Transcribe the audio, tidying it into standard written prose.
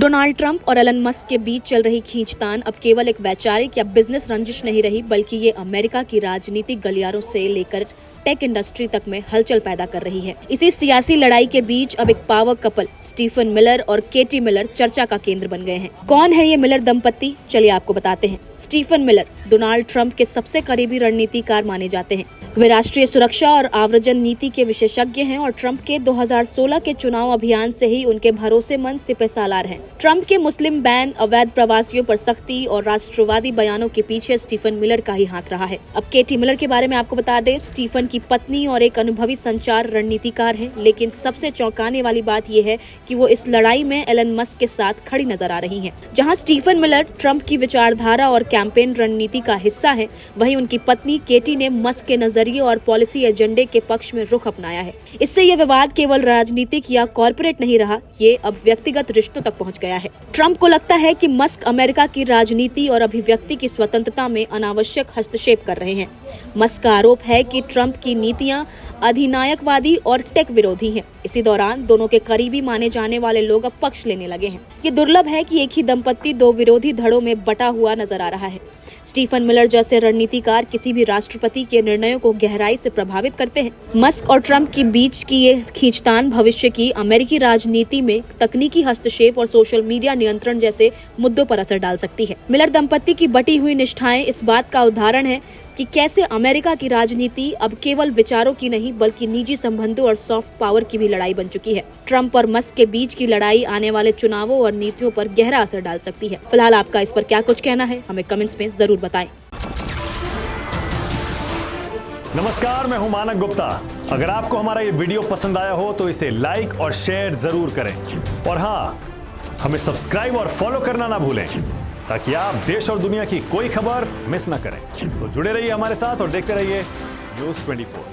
Donald Trump और Elon Musk के बीच चल रही खींचतान अब केवल एक वैचारिक या बिजनेस रंजिश नहीं रही, बल्कि ये अमेरिका की राजनीतिक गलियारों से लेकर टेक इंडस्ट्री तक में हलचल पैदा कर रही है। इसी सियासी लड़ाई के बीच अब एक पावर कपल स्टीफन मिलर और केटी मिलर चर्चा का केंद्र बन गए हैं। कौन है ये मिलर दंपत्ति, चलिए आपको बताते हैं। स्टीफन मिलर डोनाल्ड ट्रंप के सबसे करीबी रणनीतिकार माने जाते हैं। वे राष्ट्रीय सुरक्षा और आव्रजन नीति के विशेषज्ञ हैं और ट्रंप के 2016 के चुनाव अभियान से ही उनके भरोसेमंद सिपहसालार हैं। ट्रंप के मुस्लिम बैन, अवैध प्रवासियों पर सख्ती और राष्ट्रवादी बयानों के पीछे स्टीफन मिलर का ही हाथ रहा है। अब केटी मिलर के बारे में आपको बता दें, स्टीफन की पत्नी और एक अनुभवी संचार रणनीतिकार हैं, लेकिन सबसे चौंकाने वाली बात यह है कि वो इस लड़ाई में एलन मस्क के साथ खड़ी नजर आ रही हैं। जहां स्टीफन मिलर ट्रंप की विचारधारा और कैंपेन रणनीति का हिस्सा है, वहीं उनकी पत्नी केटी ने मस्क के नजरिए और पॉलिसी एजेंडे के पक्ष में रुख अपनाया है। इससे यह विवाद केवल राजनीतिक या कॉर्पोरेट नहीं रहा, ये अब व्यक्तिगत रिश्तों तक पहुंच गया है। ट्रंप को लगता है कि मस्क अमेरिका की राजनीति और अभिव्यक्ति की स्वतंत्रता में अनावश्यक हस्तक्षेप कर रहे हैं। मस्क का आरोप है कि ट्रंप की नीतियां अधिनायकवादी और टेक विरोधी हैं। इसी दौरान दोनों के करीबी माने जाने वाले लोग अब पक्ष लेने लगे हैं। ये दुर्लभ है कि एक ही दंपत्ति दो विरोधी धड़ों में बटा हुआ नजर आ रहा है। स्टीफन मिलर जैसे रणनीतिकार किसी भी राष्ट्रपति के निर्णयों को गहराई से प्रभावित करते हैं। मस्क और ट्रंप के बीच की ये खींचतान भविष्य की अमेरिकी राजनीति में तकनीकी हस्तक्षेप और सोशल मीडिया नियंत्रण जैसे मुद्दों पर असर डाल सकती है। मिलर दंपत्ति की बटी हुई निष्ठाएं इस बात का उदाहरण है कि कैसे अमेरिका की राजनीति अब केवल विचारों की नहीं, बल्कि निजी संबंधों और सॉफ्ट पावर की भी लड़ाई बन चुकी है। ट्रंप और मस्क के बीच की लड़ाई आने वाले चुनावों और नीतियों पर गहरा असर डाल सकती है। फिलहाल आपका इस पर क्या कुछ कहना है, हमें कमेंट्स में जरूर बताएं। नमस्कार, मैं हूं मानक गुप्ता। अगर आपको हमारा ये वीडियो पसंद आया हो तो इसे लाइक और शेयर जरूर करें, और हाँ, हमें सब्सक्राइब और फॉलो करना ना भूलें, ताकि आप देश और दुनिया की कोई खबर मिस ना करें। तो जुड़े रहिए हमारे साथ और देखते रहिए News 24।